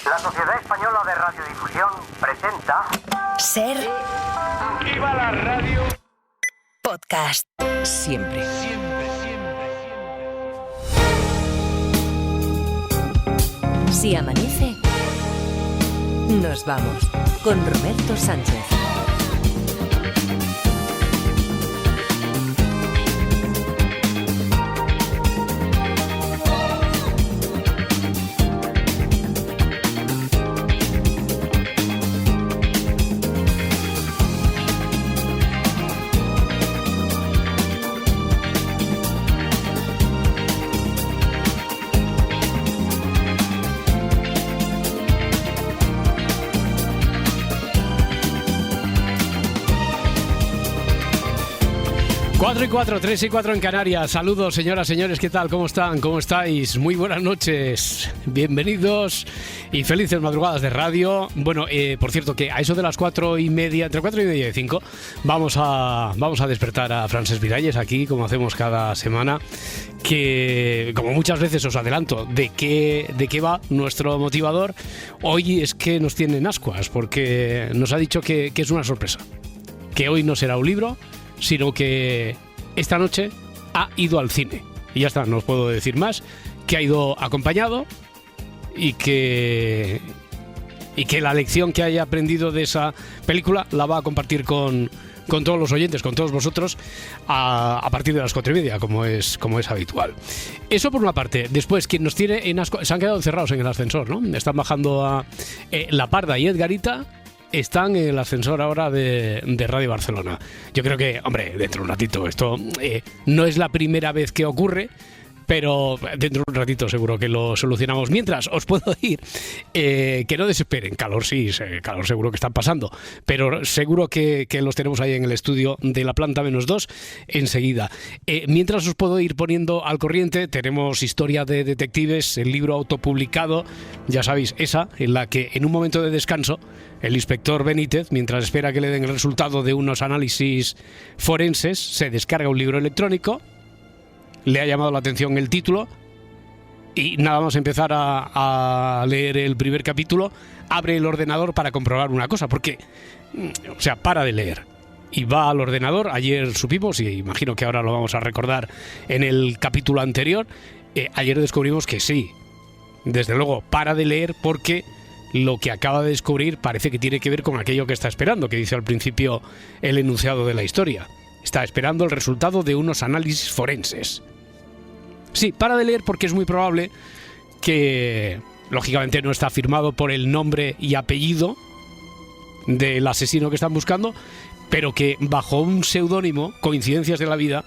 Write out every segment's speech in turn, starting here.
La Sociedad Española de Radiodifusión presenta... Ser... Aquí va la radio... Podcast. Siempre. Si amanece, nos vamos con Roberto Sánchez. Cuatro y 4, 3 y 4 en Canarias. Saludos, señoras, señores, ¿qué tal? ¿Cómo están? ¿Cómo estáis? Muy buenas noches. Bienvenidos y felices madrugadas de radio. Bueno, por cierto, que a eso de las 4:30, entre 4:30 y 5, vamos a despertar a Francesc Miralles aquí, como hacemos cada semana, que, como muchas veces os adelanto, de qué va nuestro motivador. Hoy es que nos tiene en ascuas, porque nos ha dicho que es una sorpresa. Que hoy no será un libro, sino que esta noche ha ido al cine. Y ya está, no os puedo decir más, que ha ido acompañado y que la lección que haya aprendido de esa película la va a compartir con todos los oyentes, con todos vosotros, a partir de las 4:30, como es habitual. Eso por una parte. Después, quien nos tiene en asco, se han quedado encerrados en el ascensor, ¿no? Están bajando a La Parda y Edgarita. Están en el ascensor ahora de Radio Barcelona. Yo creo que, hombre, dentro de un ratito, esto no es la primera vez que ocurre, pero dentro de un ratito seguro que lo solucionamos. Mientras, os puedo decir que no desesperen. Calor sí, calor seguro que están pasando, pero seguro que los tenemos ahí en el estudio de la planta -2 enseguida. Mientras os puedo ir poniendo al corriente, tenemos Historia de Detectives, el libro autopublicado, ya sabéis, esa en la que en un momento de descanso el inspector Benítez, mientras espera que le den el resultado de unos análisis forenses, se descarga un libro electrónico. Le ha llamado la atención el título y nada más empezar a leer el primer capítulo, abre el ordenador para comprobar una cosa, porque, para de leer y va al ordenador. Ayer supimos, y imagino que ahora lo vamos a recordar en el capítulo anterior, ayer descubrimos que sí, desde luego para de leer, porque lo que acaba de descubrir parece que tiene que ver con aquello que está esperando, que dice al principio el enunciado de la historia. Está esperando el resultado de unos análisis forenses. Sí, para de leer porque es muy probable que, lógicamente, no está firmado por el nombre y apellido del asesino que están buscando, pero que bajo un seudónimo, coincidencias de la vida,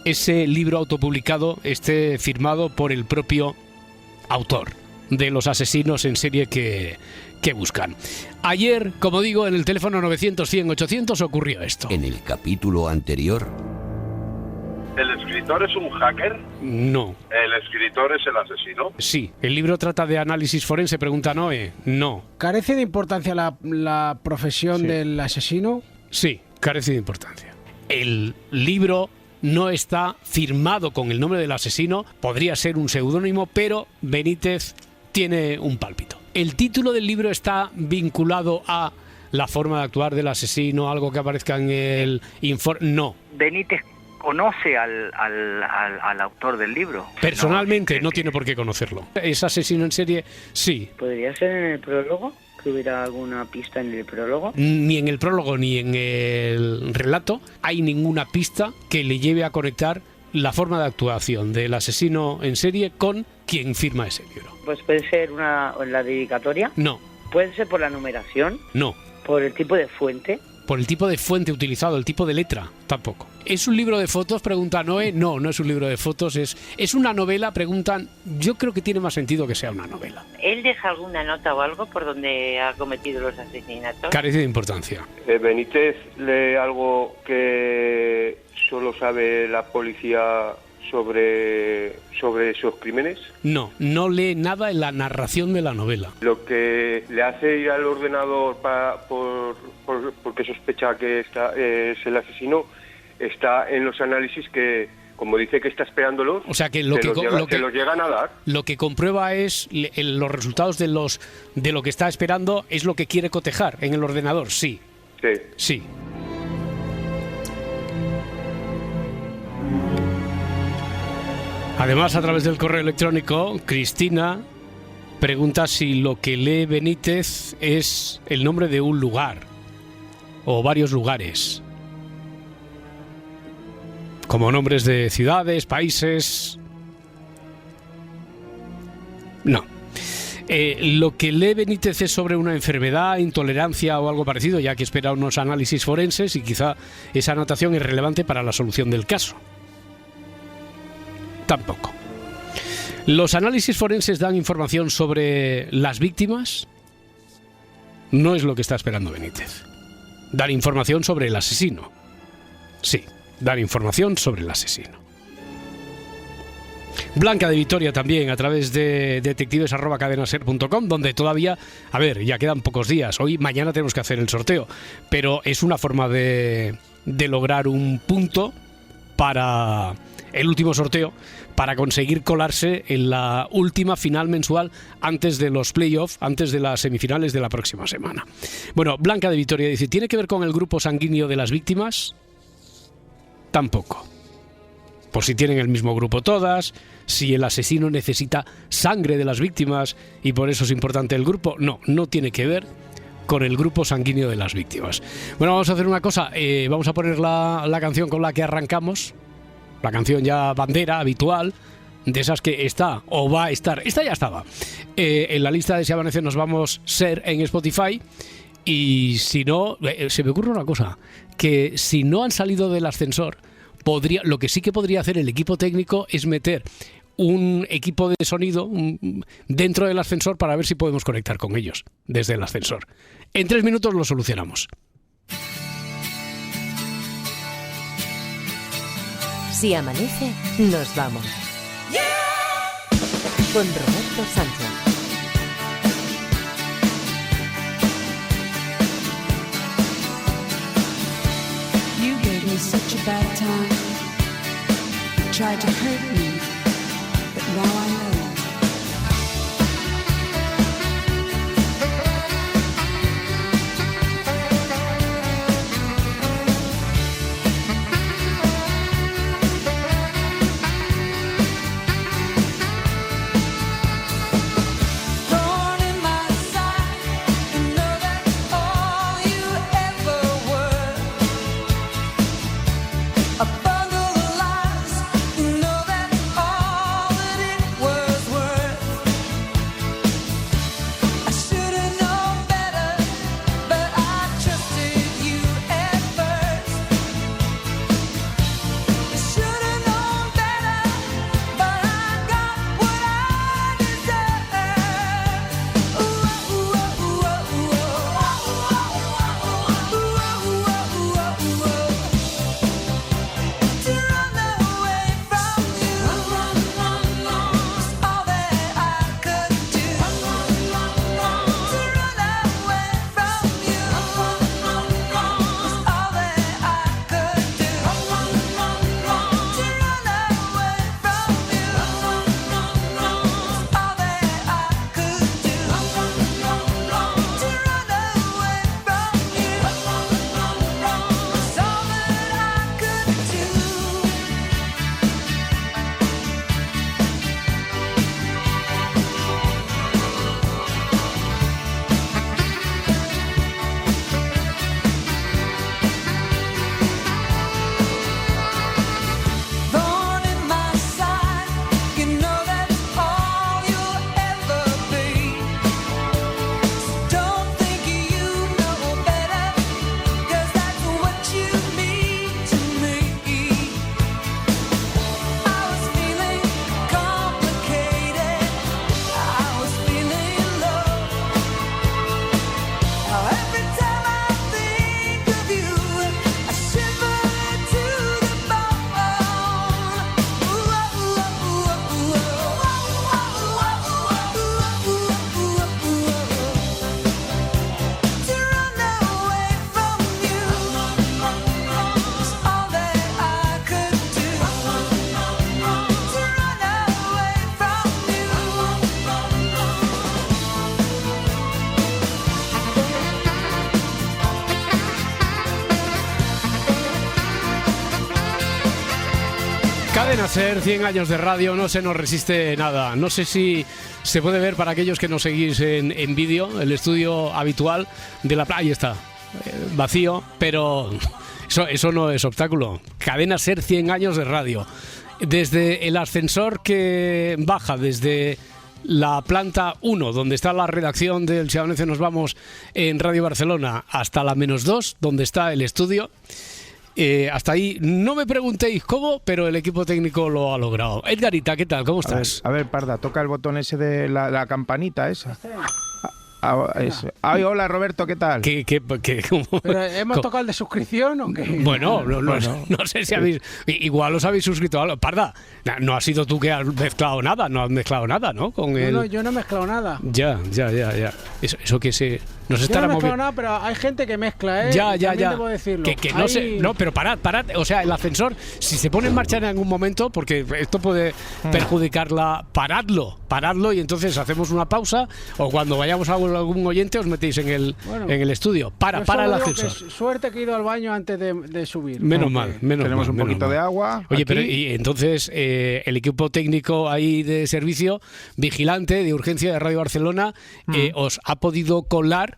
ese libro autopublicado esté firmado por el propio autor de los asesinos en serie que buscan. Ayer, como digo, en el teléfono 900-100-800 ocurrió esto. En el capítulo anterior... ¿El escritor es un hacker? No. ¿El escritor es el asesino? Sí. ¿El libro trata de análisis forense? Pregunta Noé. No. ¿Carece de importancia la profesión del asesino? Sí, carece de importancia. El libro no está firmado con el nombre del asesino, podría ser un seudónimo, pero Benítez tiene un pálpito. ¿El título del libro está vinculado a la forma de actuar del asesino, algo que aparezca en el informe? No. Benítez conoce al autor del libro. Personalmente no tiene por qué conocerlo. ¿Es asesino en serie? Sí. ¿Podría ser en el prólogo? ¿Que hubiera alguna pista en el prólogo? Ni en el prólogo ni en el relato hay ninguna pista que le lleve a conectar la forma de actuación del asesino en serie con quien firma ese libro. Pues puede ser la dedicatoria. No. Puede ser por la numeración. No. Por el tipo de fuente. Por el tipo de fuente utilizado, el tipo de letra, tampoco. ¿Es un libro de fotos? Pregunta Noé. No, no es un libro de fotos, es una novela, preguntan. Yo creo que tiene más sentido que sea una novela. ¿Él deja alguna nota o algo por donde ha cometido los asesinatos? Carece de importancia. ¿Benítez lee algo que solo sabe la policía sobre esos crímenes? No, no lee nada en la narración de la novela. Lo que le hace ir al ordenador porque sospecha que es el asesino está en los análisis que como dice que está esperándolos, O sea que se los llegan a dar. Lo que comprueba es los resultados de lo que está esperando, es lo que quiere cotejar en el ordenador. Sí. Sí. Además, a través del correo electrónico, Cristina pregunta si lo que lee Benítez es el nombre de un lugar o varios lugares, como nombres de ciudades, países. No. Lo que lee Benítez es sobre una enfermedad, intolerancia o algo parecido, ya que espera unos análisis forenses y quizá esa anotación es relevante para la solución del caso. Tampoco. ¿Los análisis forenses dan información sobre las víctimas? No es lo que está esperando Benítez. Dar información sobre el asesino. Sí, dar información sobre el asesino. Blanca de Vitoria también, a través de detectives@cadenaser.com, donde todavía, a ver, ya quedan pocos días. Mañana tenemos que hacer el sorteo, pero es una forma de lograr un punto para el último sorteo, para conseguir colarse en la última final mensual antes de los playoffs, antes de las semifinales de la próxima semana. Bueno, Blanca de Vitoria dice, ¿tiene que ver con el grupo sanguíneo de las víctimas? Tampoco. Por si tienen el mismo grupo todas, si el asesino necesita sangre de las víctimas y por eso es importante el grupo. No tiene que ver con el grupo sanguíneo de las víctimas. Bueno, vamos a hacer una cosa, vamos a poner la canción con la que arrancamos, la canción ya bandera, habitual, de esas que está o va a estar, esta ya estaba, en la lista de Si Amanece Nos Vamos Ser en Spotify. Y si no, se me ocurre una cosa, que si no han salido del ascensor, lo que sí que podría hacer el equipo técnico es meter un equipo de sonido dentro del ascensor para ver si podemos conectar con ellos desde el ascensor. En 3 minutos lo solucionamos. Si amanece, nos vamos. Con Roberto Sánchez. You gave me such a bad time. You tried to hurt me, but now I know. A bundle of lies, you know that Cadena SER, 100 años de radio, no se nos resiste nada. No sé si se puede ver para aquellos que nos seguís en vídeo, el estudio habitual de la playa. Ahí está, vacío, pero eso no es obstáculo. Cadena SER, 100 años de radio. Desde el ascensor que baja desde la planta 1, donde está la redacción del Si Amanece Nos Vamos en Radio Barcelona, hasta la -2, donde está el estudio. Hasta ahí no me preguntéis cómo, pero el equipo técnico lo ha logrado. Edgarita, ¿qué tal? ¿Cómo estás? A ver, Parda, toca el botón ese de la campanita esa. Ay, hola Roberto, ¿qué tal? ¿Cómo? ¿Pero hemos tocado el de suscripción o qué? Bueno, no sé si habéis... Igual os habéis suscrito a algo. Parda, no has sido tú que has mezclado nada, no has mezclado nada, ¿no? No, yo no he mezclado nada. Ya. Eso que se... Nos yo no he mezclado nada, pero hay gente que mezcla, ¿eh? Ya. Debo decirlo. Que no sé... No, pero parad. O sea, el ascensor, si se pone en marcha en algún momento, porque esto puede perjudicarla, paradlo y entonces hacemos una pausa, o cuando vayamos a algún oyente os metéis en el estudio. Para el ascensor. Suerte que he ido al baño antes de subir. Menos mal. Tenemos un poquito de agua. Oye, aquí. pero y entonces el equipo técnico ahí de servicio, vigilante de urgencia de Radio Barcelona, os ha podido colar.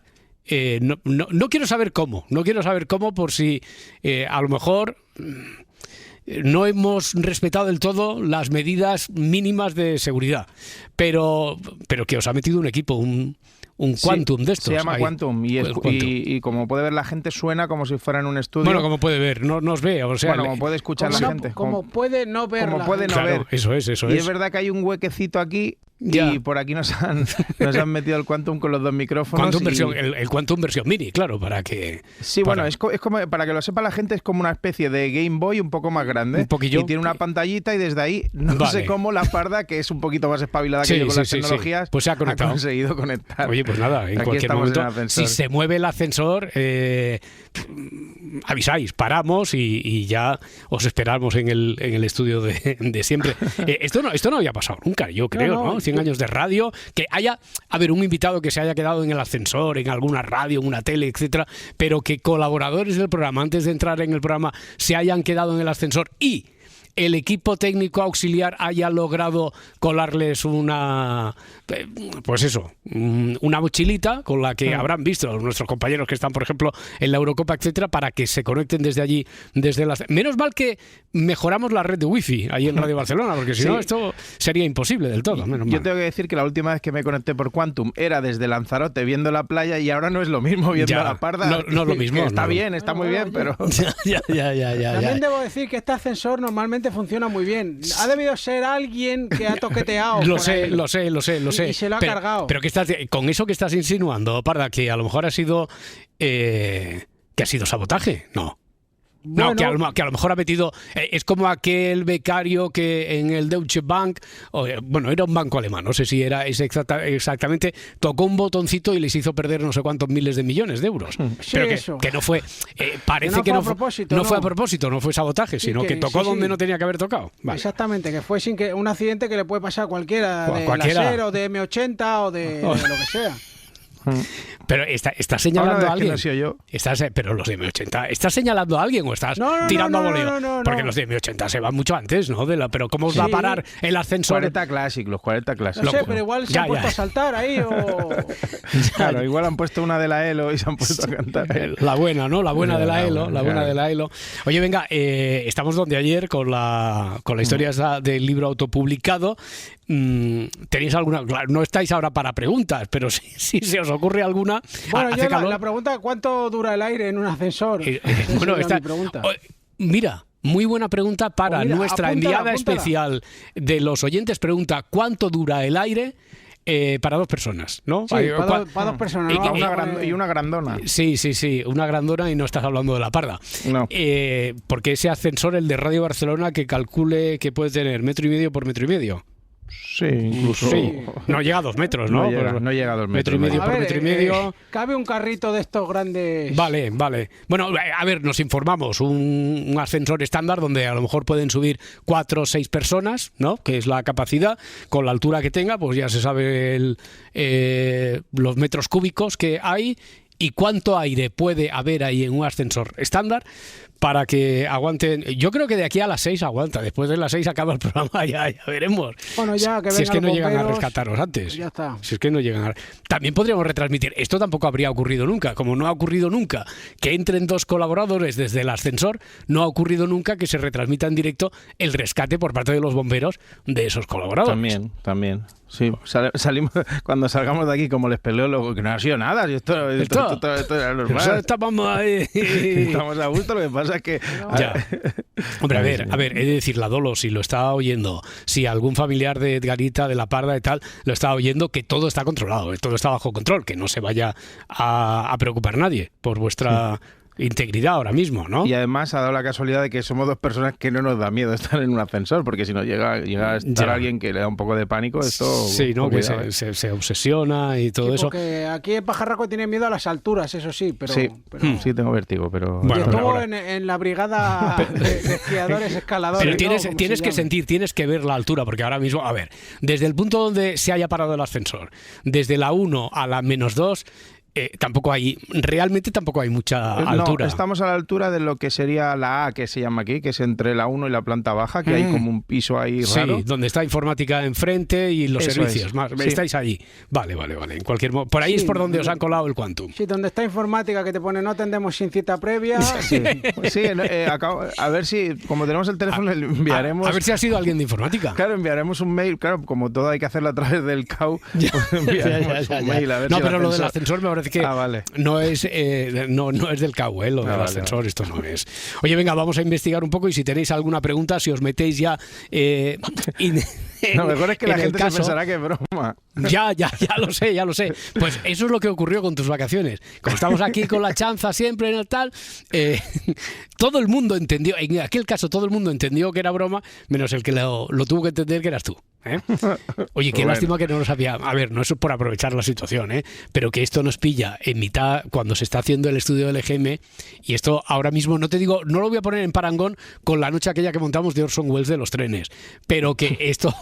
No quiero saber cómo. No quiero saber cómo, por si a lo mejor no hemos respetado del todo las medidas mínimas de seguridad. Pero que os ha metido un equipo, un Quantum de estos. Se llama Quantum y como puede ver la gente suena como si fuera en un estudio. Bueno, como puede ver, no os ve. O sea, como puede escuchar la gente. Como puede no ver. Como puede no ver. Eso es. Y es verdad que hay un huequecito aquí. Ya. Y por aquí nos han metido el Quantum con los dos micrófonos. El Quantum versión mini, claro, para que... Sí, bueno, es como, para que lo sepa la gente, es como una especie de Game Boy un poco más grande. Un poquillo. Y tiene una pantallita y desde ahí, no sé cómo, la Parda, que es un poquito más espabilada que yo con las tecnologías, pues se ha conseguido conectar. Oye, pues nada, en aquí cualquier momento, si se mueve el ascensor, avisáis, paramos y ya os esperamos en el estudio de siempre. Esto no había pasado nunca, yo creo, ¿no? 100 años de radio, que haya, un invitado que se haya quedado en el ascensor, en alguna radio, en una tele, etcétera, pero que colaboradores del programa, antes de entrar en el programa, se hayan quedado en el ascensor y el equipo técnico auxiliar haya logrado colarles una mochilita con la que habrán visto nuestros compañeros que están, por ejemplo, en la Eurocopa, etcétera, para que se conecten desde allí, Menos mal que mejoramos la red de wifi ahí en Radio Barcelona, porque si no esto sería imposible del todo. Menos mal. Yo tengo que decir que la última vez que me conecté por Quantum era desde Lanzarote viendo la playa y ahora no es lo mismo viendo a la Parda. No es lo mismo. Está muy bien, pero... Ya. También debo decir que este ascensor normalmente funciona muy bien. Ha debido ser alguien que ha toqueteado. Lo sé. Y se lo ha cargado. Pero con eso que estás insinuando, Parda, que a lo mejor ha sido que ha sido sabotaje, no. Bueno, que a lo mejor ha metido... es como aquel becario que en el Deutsche Bank... era un banco alemán, no sé si era exactamente... Tocó un botoncito y les hizo perder no sé cuántos miles de millones de euros. Sí, pero que no fue... parece que no fue a propósito, no fue sabotaje, sino que tocó donde no tenía que haber tocado. Vale. Exactamente, que fue un accidente que le puede pasar a cualquiera. Láser o de M80 o de lo que sea. Pero ¿estás señalando a alguien? Que no soy yo. Pero los de M80, ¿estás señalando a alguien o estás tirando a voleo? No. Porque los de M80 se van mucho antes, ¿no? Pero ¿cómo os va a parar el ascensor? 40 Classic, los 40 Classic. No sé, pero igual se han puesto a saltar ahí o... Claro, igual han puesto una de la ELO y se han puesto a cantar. La buena, ¿no? La buena de la ELO. La buena de la ELO. Oye, venga, estamos donde ayer con la historia esa del libro autopublicado. ¿Tenéis alguna? Claro, no estáis ahora para preguntas, pero si se os ocurre alguna. Bueno, la pregunta, ¿cuánto dura el aire en un ascensor? Mi pregunta. Mira, muy buena pregunta para nuestra enviada especial de los oyentes. Pregunta, ¿cuánto dura el aire? Para dos personas, ¿no? Sí, para dos personas. Y una grandona. Sí, una grandona y no estás hablando de la Parda. No. Porque ese ascensor, el de Radio Barcelona, que calcule que puede tener 1,5 metros por 1,5 metros. Sí, incluso. Sí. No llega a 2 metros, ¿no? No llega a 2 metros. 1,5 metros por 1,5 metros. Cabe un carrito de estos grandes. Vale. Bueno, a ver, nos informamos. Un ascensor estándar donde a lo mejor pueden subir 4 o 6 personas, ¿no? Que es la capacidad. Con la altura que tenga, pues ya se sabe los metros cúbicos que hay y cuánto aire puede haber ahí en un ascensor estándar. para que aguanten. Yo creo que de aquí a las 6 aguanta. Después de las 6 acaba el programa, ya veremos. Bueno, ya que si es que no llegan a bomberos, rescatarnos antes. ya está. Si es que no llegan a... También podríamos retransmitir. Esto tampoco habría ocurrido nunca. Como no ha ocurrido nunca que entren 2 colaboradores desde el ascensor, no ha ocurrido nunca que se retransmita en directo el rescate por parte de los bomberos de esos colaboradores. También. Sí, salimos cuando salgamos de aquí como el espeleólogo, que no ha sido nada. Esto era normal. Estábamos ahí. Estamos a gusto, lo que pasa es que... Hombre, a ver, he de decir, la Dolo, si lo está oyendo, si algún familiar de Edgarita, de la Parda y tal, lo está oyendo, que todo está controlado, todo está bajo control, que no se vaya a preocupar nadie por vuestra... integridad ahora mismo, ¿no? Y además ha dado la casualidad de que somos 2 personas que no nos da miedo estar en un ascensor, porque si no llega a estar alguien que le da un poco de pánico, esto... Sí, ¿no? Que se obsesiona y todo eso. Porque aquí el pajarraco tiene miedo a las alturas, eso sí, pero... Sí, tengo vértigo, pero... Bueno, estuvo en la brigada de esquiadores escaladores. Pero tienes que sentir, tienes que ver la altura, porque ahora mismo, a ver, desde el punto donde se haya parado el ascensor, desde la 1 a la -2... realmente tampoco hay mucha altura. No, estamos a la altura de lo que sería la A, que se llama aquí, que es entre la 1 y la planta baja, que hay como un piso ahí raro. Sí, donde está informática enfrente y los servicios. Estáis allí. Vale. En cualquier por ahí es por donde os han colado el Quantum. Sí, donde está informática, que te pone no atendemos sin cita previa. Sí, a ver si, como tenemos el teléfono, le enviaremos... A ver si ha sido alguien de informática. Claro, enviaremos un mail. Claro, como todo hay que hacerlo a través del CAU, pues enviaremos un mail. A ver si pero lo del ascensor me parece que vale. no es del CAU, lo del ascensor, esto no es. Oye, venga, vamos a investigar un poco y si tenéis alguna pregunta, si os metéis ya... lo mejor es que la gente se pensará que es broma. Ya lo sé. Pues eso es lo que ocurrió con tus vacaciones. Como estamos aquí con la chanza siempre en el tal, todo el mundo entendió, en aquel caso todo el mundo entendió que era broma, menos el que lo tuvo que entender que eras tú. Oye, qué lástima que no lo sabía. A ver, no es por aprovechar la situación, pero que esto nos pilla en mitad cuando se está haciendo el estudio del EGM, y esto ahora mismo, no te digo, no lo voy a poner en parangón con la noche aquella que montamos de Orson Welles de los trenes, pero que esto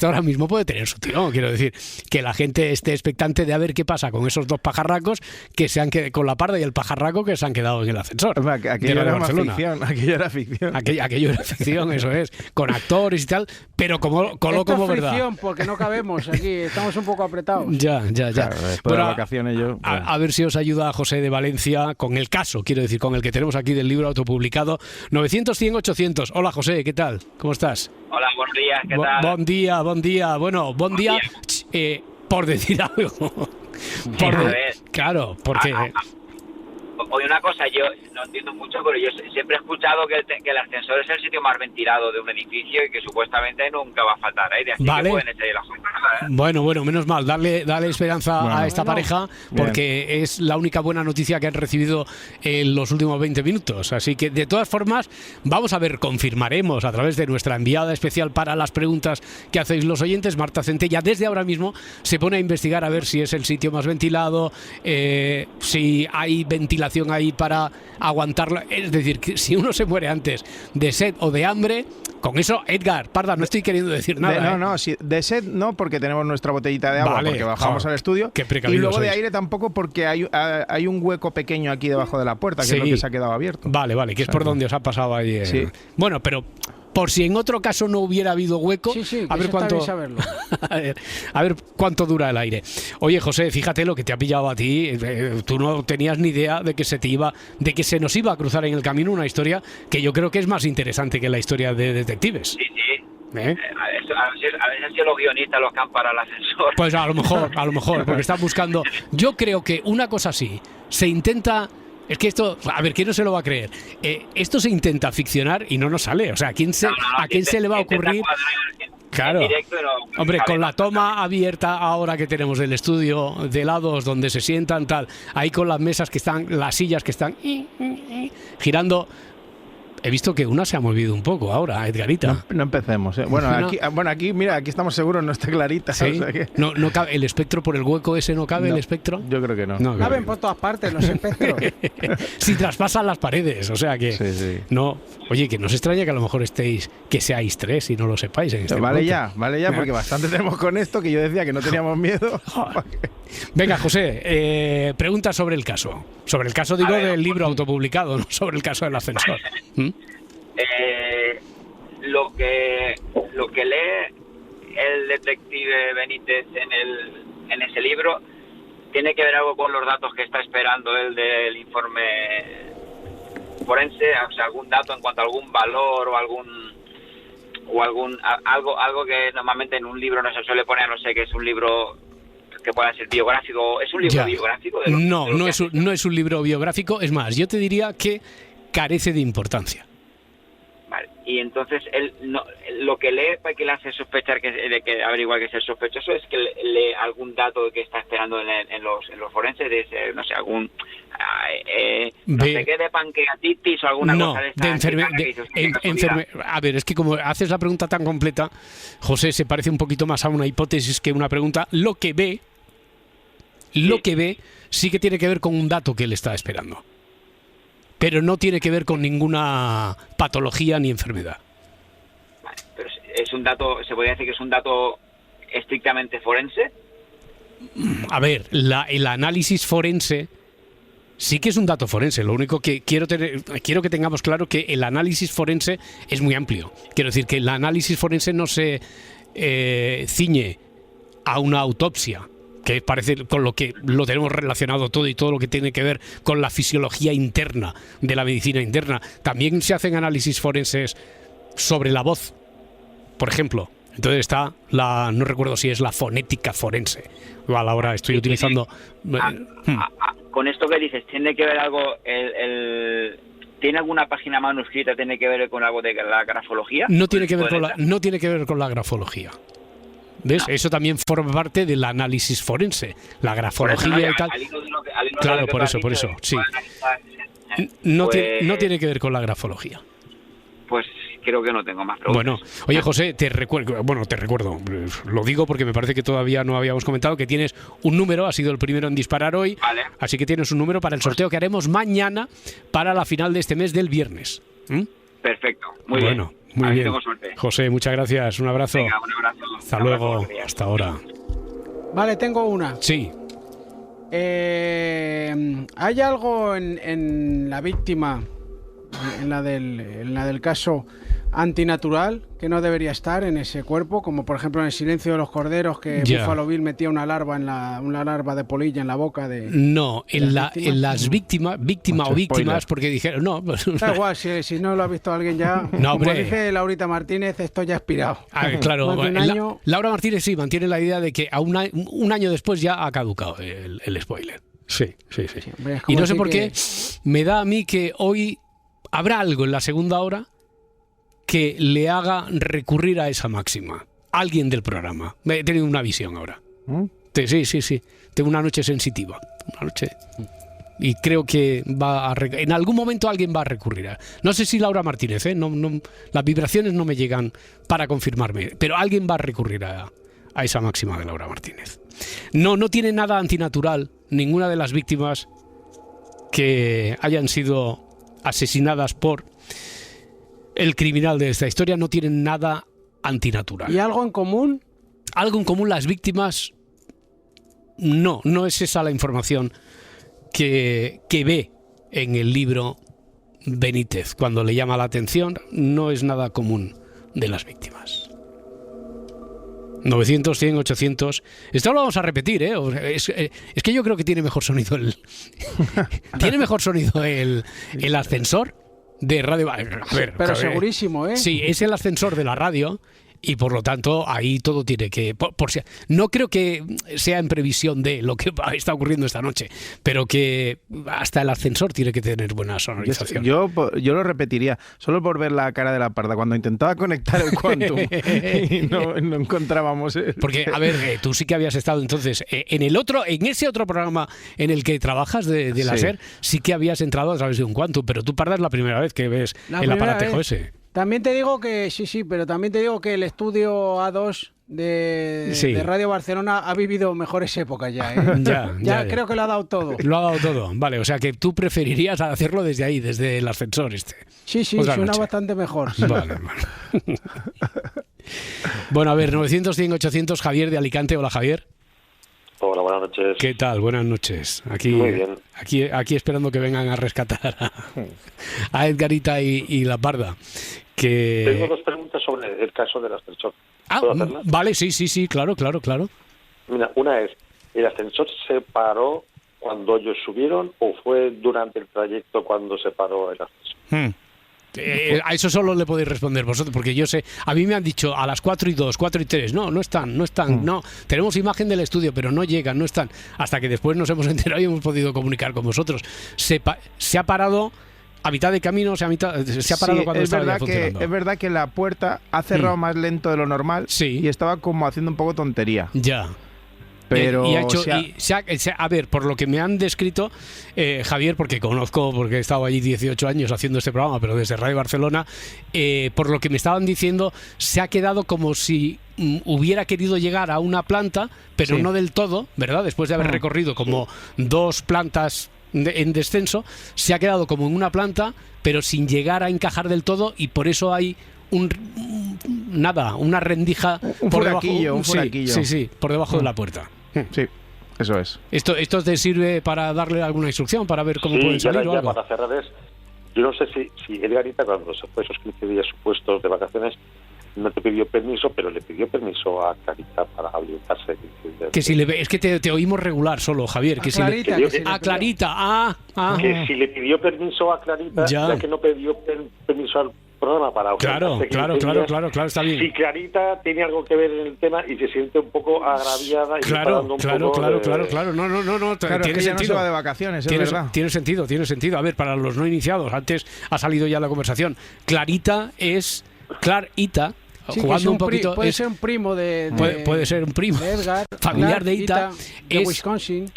ahora mismo puede tener su tirón. Quiero decir, que la gente esté expectante de a ver qué pasa con esos 2 pajarracos que se han quedado, con la Parda y el pajarraco que se han quedado en el ascensor. Aquello era ficción. Aquello era ficción, eso es, con actores y tal, pero como verdad. Fricción, porque no cabemos aquí, estamos un poco apretados. Ya. Claro, después de vacaciones yo... A ver si os ayuda José de Valencia con el caso, quiero decir, con el que tenemos aquí del libro autopublicado 900-100-800. Hola José, ¿qué tal? ¿Cómo estás? Hola, buenos días, ¿qué tal? Buen día. Bueno, buen día. Por decir algo. Claro, porque... Oye, una cosa, yo no entiendo mucho, pero yo siempre he escuchado que el ascensor es el sitio más ventilado de un edificio y que supuestamente nunca va a faltar aire, así que pueden echar la jornada, Bueno, menos mal, darle esperanza a esta pareja, porque es la única buena noticia que han recibido en los últimos 20 minutos. Así que, de todas formas, vamos a ver, confirmaremos a través de nuestra enviada especial para las preguntas que hacéis los oyentes, Marta Centella, desde ahora mismo se pone a investigar a ver si es el sitio más ventilado, si hay ventilación ahí para aguantarlo. Es decir, que si uno se muere antes de sed o de hambre, con eso, Edgar, Parda, no estoy queriendo decir nada. De sed no, porque tenemos nuestra botellita de agua, porque bajamos al estudio. Y luego de aire tampoco, porque hay un hueco pequeño aquí debajo de la puerta, que es lo que se ha quedado abierto. Vale, que es por donde os ha pasado ahí. Sí. Bueno, pero... por si en otro caso no hubiera habido hueco, a ver cuánto a ver cuánto dura el aire. Oye, José, fíjate lo que te ha pillado a ti. Tú no tenías ni idea de que se nos iba a cruzar en el camino una historia que yo creo que es más interesante que la historia de detectives. Sí. A ver si han sido los guionistas los que han parado el ascensor. Pues a lo mejor, porque están buscando. Yo creo que una cosa así se intenta. Es que esto, a ver, ¿quién no se lo va a creer? Esto se intenta ficcionar y no nos sale. O sea, ¿a quién se le va a ocurrir? Claro. Hombre, con la toma abierta ahora que tenemos del estudio de lados donde se sientan, tal, ahí con las mesas que están, las sillas que están girando. He visto que una se ha movido un poco ahora, Edgarita. No empecemos. Bueno, aquí, mira, aquí estamos seguros, no está clarita. ¿Sí? O sea que... no cabe, ¿el espectro por el hueco ese no cabe, el espectro? Yo creo que no. Caben por todas partes los espectros. Si traspasan las paredes, o sea que... Sí. No, oye, que no se extraña que a lo mejor que seáis 3 y no lo sepáis en este Vale momento. ya, porque bastante tenemos con esto, que yo decía que no teníamos miedo. Venga, José, pregunta sobre el caso. Sobre el caso, digo, del libro autopublicado, no sobre el caso del ascensor. Lo que lee el detective Benítez en ese libro tiene que ver algo con los datos que está esperando él del informe forense, o sea, algún dato en cuanto a algún valor o algo que normalmente en un libro no se suele poner, no sé, que es un libro que pueda ser biográfico. ¿Es un libro biográfico? No es un libro biográfico, es más, yo te diría que carece de importancia. Vale, y entonces él lo que lee para que le hace sospechar de que averiguar que es el sospechoso es que lee algún dato que está esperando en los forenses, de ese, no sé, algún no sé qué, de pancreatitis o alguna cosa de esta. A ver, es que como haces la pregunta tan completa, José, se parece un poquito más a una hipótesis que una pregunta. Lo que ve sí que tiene que ver con un dato que él está esperando, pero no tiene que ver con ninguna patología ni enfermedad. Vale, pero es un dato, ¿se podría decir que es un dato estrictamente forense? A ver, el análisis forense sí que es un dato forense. Lo único que quiero que tengamos claro que el análisis forense es muy amplio. Quiero decir que el análisis forense no se ciñe a una autopsia, que parece con lo que lo tenemos relacionado todo y todo lo que tiene que ver con la fisiología interna de la medicina interna. También se hacen análisis forenses sobre la voz, por ejemplo. Entonces está no recuerdo si es la fonética forense. A la hora estoy utilizando... Con esto que dices, ¿tiene que ver algo ¿tiene alguna página manuscrita, tiene que ver con algo de la grafología? No tiene que ver con la grafología. ¿Ves? No. Eso también forma parte del análisis forense, la grafología y tal. Claro, por eso, sí. No tiene que ver con la grafología. Pues creo que no tengo más preguntas. Bueno, oye, José, te recuerdo, lo digo porque me parece que todavía no habíamos comentado que tienes un número, has sido el primero en disparar hoy, vale. Así que tienes un número para el sorteo que haremos mañana para la final de este mes del viernes. Perfecto, muy bien. Muy bien. José, muchas gracias, un abrazo. Venga, un abrazo. Hasta luego, hasta ahora. Vale, tengo una. Sí. ¿Hay algo en la víctima, en la del caso antinatural, que no debería estar en ese cuerpo? Como por ejemplo en El silencio de los corderos, que Buffalo Bill metía una larva de polilla en la boca de... No, en las víctimas o víctimas, porque dijeron... No, da igual, si no lo ha visto alguien ya... No, hombre. Como dice Laurita Martínez, esto ya ha expirado. Claro, Laura Martínez sí mantiene la idea de que a un año después ya ha caducado el spoiler. Sí. Hombre, y no sé por qué me da a mí que hoy habrá algo en la segunda hora que le haga recurrir a esa máxima. Alguien del programa. He tenido una visión ahora. Sí. Tengo una noche sensitiva. Y creo que en algún momento alguien va a recurrir. No sé si Laura Martínez, no, las vibraciones no me llegan para confirmarme, pero alguien va a recurrir a esa máxima de Laura Martínez. No tiene nada antinatural ninguna de las víctimas que hayan sido asesinadas por el criminal de esta historia, no tienen nada antinatural. ¿Y algo en común? Algo en común, las víctimas, no es esa la información que ve en el libro Benítez. Cuando le llama la atención, no es nada común de las víctimas. 900, 100, 800. Esto lo vamos a repetir, Es que yo creo que tiene mejor sonido tiene mejor sonido el ascensor de radio. Pero segurísimo, Sí, es el ascensor de la radio y por lo tanto ahí todo tiene que... no creo que sea en previsión de lo que está ocurriendo esta noche, pero que hasta el ascensor tiene que tener buena sonorización. Yo lo repetiría, solo por ver la cara de la Parda cuando intentaba conectar el Quantum y no encontrábamos... Porque, a ver, tú sí que habías estado entonces en ese otro programa en el que trabajas de la SER, sí que habías entrado a través de un Quantum, pero tú, Parda, es la primera vez que ves el aparatejo ese. También te digo que sí, pero también te digo que el estudio A2 de Radio Barcelona ha vivido mejores épocas ya, ¿eh? Ya creo que lo ha dado todo. Lo ha dado todo, vale, o sea que tú preferirías hacerlo desde ahí, desde el ascensor este. Sí, suena bastante mejor. Vale. Bueno, a ver, 900-100-800, Javier de Alicante. Hola, Javier. Hola, buenas noches. ¿Qué tal? Buenas noches. Muy bien. Aquí esperando que vengan a rescatar a Edgarita y la Parda. Tengo dos preguntas sobre el caso del ascensor. ¿Puedo hacerlas? Vale, sí, claro. Mira, una es, ¿el ascensor se paró cuando ellos subieron o fue durante el trayecto cuando se paró el ascensor? A eso solo le podéis responder vosotros, porque yo sé, a mí me han dicho a las 4:02, 4:03, no están, no, tenemos imagen del estudio, pero no llegan, no están, hasta que después nos hemos enterado y hemos podido comunicar con vosotros. Se ha parado a mitad de camino, se ha parado cuando estaba ya funcionando. Es verdad que la puerta ha cerrado más lento de lo normal y estaba como haciendo un poco tontería. Ya. Pero a ver, por lo que me han descrito, Javier, porque he estado allí 18 años haciendo este programa, pero desde Radio Barcelona, por lo que me estaban diciendo, se ha quedado como si hubiera querido llegar a una planta, pero no del todo, ¿verdad? Después de haber recorrido como 2 plantas en descenso, se ha quedado como en una planta, pero sin llegar a encajar del todo, y por eso hay una rendija, un furaquillo. Sí, por debajo de la puerta. Sí, eso es. ¿Esto te sirve para darle alguna instrucción, para ver cómo pueden salir o algo? Para cerrar yo no sé si Edgarita, cuando se fue esos 15 días supuestos de vacaciones, no te pidió permiso, pero le pidió permiso a Clarita para habilitarse. Es que te oímos regular solo, Javier. Que Clarita. Que si le pidió permiso a Clarita, ya que no pidió permiso al programa para... Claro, está bien. Si Clarita tiene algo que ver en el tema y se siente un poco agraviada... Claro. No. Claro, tiene sentido. No se va de vacaciones, es verdad. Tiene sentido. A ver, para los no iniciados, antes ha salido ya la conversación. Clarita es... Clarita... Sí, jugando un poquito, puede ser un primo puede ser un primo de Edgar, familiar de Ita, de Wisconsin.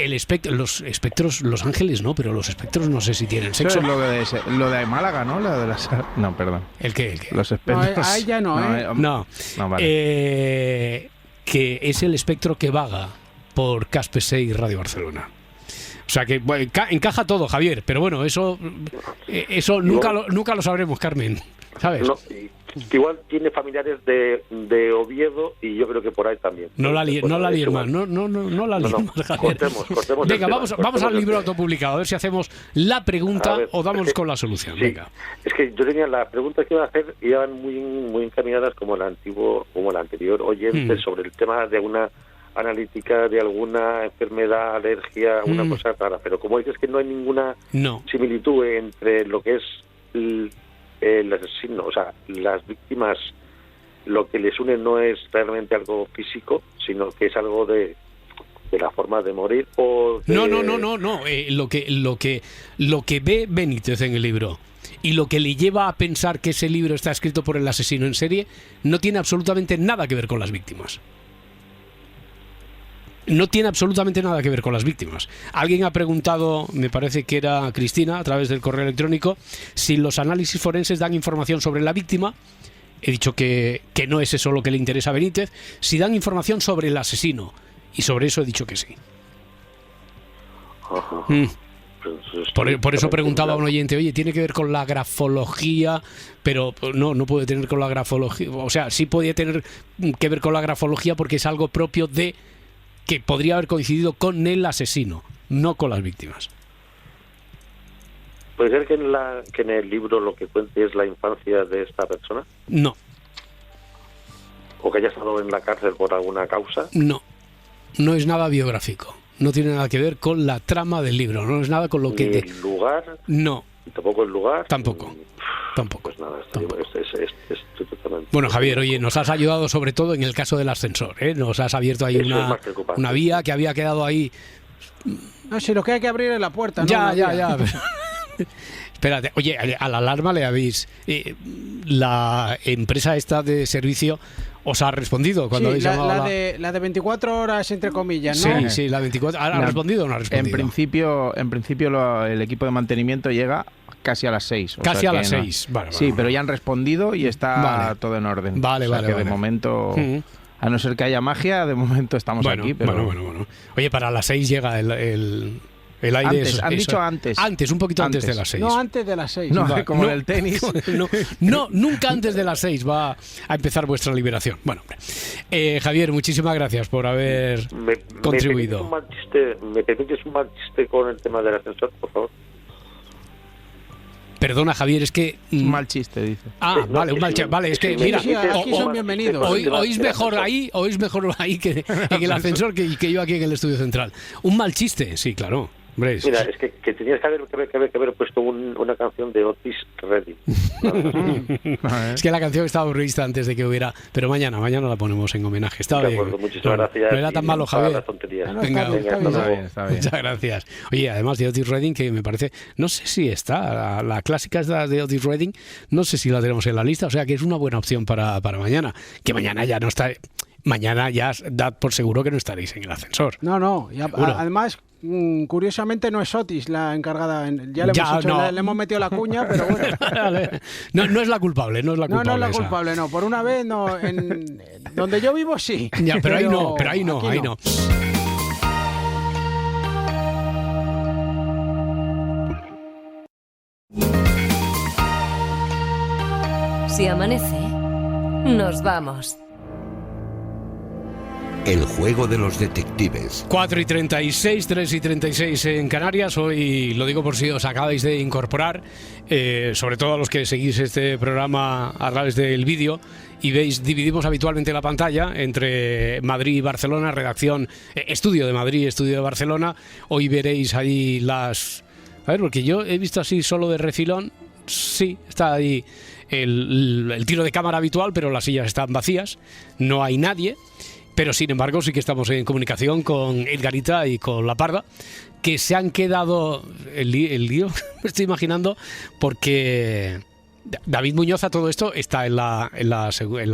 Los espectros, los ángeles no, pero los espectros no sé si tienen sexo. Eso es lo de Málaga, ¿no? No, perdón. ¿El qué? Los espectros. No, ahí ya no, No, vale. Que es el espectro que vaga por CASPSE y Radio Barcelona. O sea que encaja todo, Javier, pero bueno, eso nunca lo sabremos, Carmen, ¿sabes? No, igual tiene familiares de Oviedo y yo creo que por ahí también. No la líes más, no la líes más, Javier. Cortemos. Venga, vamos al libro autopublicado, a ver si hacemos la pregunta o damos con la solución. Sí, venga. Es que yo tenía las preguntas que iba a hacer, iban muy encaminadas como el anterior oyente sobre el tema de una analítica de alguna enfermedad, alergia, una cosa rara, pero como dices que no hay ninguna similitud entre lo que es el asesino, o sea, las víctimas, lo que les une no es realmente algo físico, sino que es algo de la forma de morir o de... No. Lo que ve Benítez en el libro y lo que le lleva a pensar que ese libro está escrito por el asesino en serie no tiene absolutamente nada que ver con las víctimas. No tiene absolutamente nada que ver con las víctimas. Alguien ha preguntado, me parece que era Cristina, a través del correo electrónico, si los análisis forenses dan información sobre la víctima. He dicho que no es eso lo que le interesa a Benítez. Si dan información sobre el asesino. Y sobre eso he dicho que sí. Por eso preguntaba a un oyente, oye, ¿tiene que ver con la grafología? Pero no puede tener con la grafología. O sea, sí podía tener que ver con la grafología porque es algo propio de... que podría haber coincidido con el asesino, no con las víctimas. ¿Puede ser que en el libro lo que cuente es la infancia de esta persona? No. ¿O que haya estado en la cárcel por alguna causa? No es nada biográfico. No tiene nada que ver con la trama del libro. No es nada con lo que... ¿El lugar? No. tampoco el lugar. Tampoco. Pues nada, estoy totalmente... Bueno, Javier, oye, nos has ayudado sobre todo en el caso del ascensor, ¿eh? Nos has abierto ahí una vía que había quedado ahí. No, si lo que hay que abrir es la puerta, ¿no? Ya. Espérate, oye, a la alarma le habéis... la empresa esta de servicio os ha respondido cuando habéis llamado la de 24 horas, entre comillas, ¿no? Sí, la 24... ¿Ha respondido o no ha respondido? En principio el equipo de mantenimiento llega casi a las 6. Casi a las 6, vale. Sí, pero ya han respondido y está todo en orden. Vale. De momento... A no ser que haya magia, de momento estamos aquí. Pero... Bueno. Oye, para las 6 llega el aire. Antes, han dicho antes. Antes, un poquito antes de las 6. No, antes de las 6. No, como en el tenis. No, nunca antes de las 6 va a empezar vuestra liberación. Bueno, Javier, muchísimas gracias por haber contribuido. ¿Me permites un mal chiste con el tema del ascensor, por favor? Perdona, Javier, es que... mal chiste, dice. Vale, un mal chiste. Vale, es que, mira... aquí son bienvenidos. Oís mejor ahí que en el ascensor que yo aquí en el estudio central. Un mal chiste, sí, claro. Hombre, mira, es que tenías que haber puesto una canción de Otis Redding. Es que la canción estaba prevista antes de que hubiera... Pero mañana la ponemos en homenaje. Estaba bien. Muchísimas gracias. No era tan malo, Javier. Venga, está bien. Muchas gracias. Oye, además de Otis Redding, que me parece... No sé si está... La clásica de Otis Redding, no sé si la tenemos en la lista. O sea, que es una buena opción para mañana. Que mañana ya no está... Mañana ya dad por seguro que no estaréis en el ascensor. No. Además, curiosamente no es Otis la encargada. Ya le hemos metido la cuña, pero bueno. No es la culpable, no es la culpable. No es la culpable, no. Por una vez, no. Donde yo vivo, sí. Ya, pero ahí no. Si amanece, nos vamos. El juego de los detectives. 4:36, 3:36 en Canarias. Hoy lo digo por si os acabáis de incorporar, sobre todo a los que seguís este programa a través del vídeo y veis, dividimos habitualmente la pantalla entre Madrid y Barcelona, redacción, estudio de Madrid, estudio de Barcelona. Hoy veréis ahí las... A ver, porque yo he visto así solo de refilón, sí, está ahí el tiro de cámara habitual, pero las sillas están vacías, no hay nadie. Pero sin embargo sí que estamos en comunicación con Edgarita y con La Parda, que se han quedado el lío, me estoy imaginando, porque David Muñoz a todo esto está en la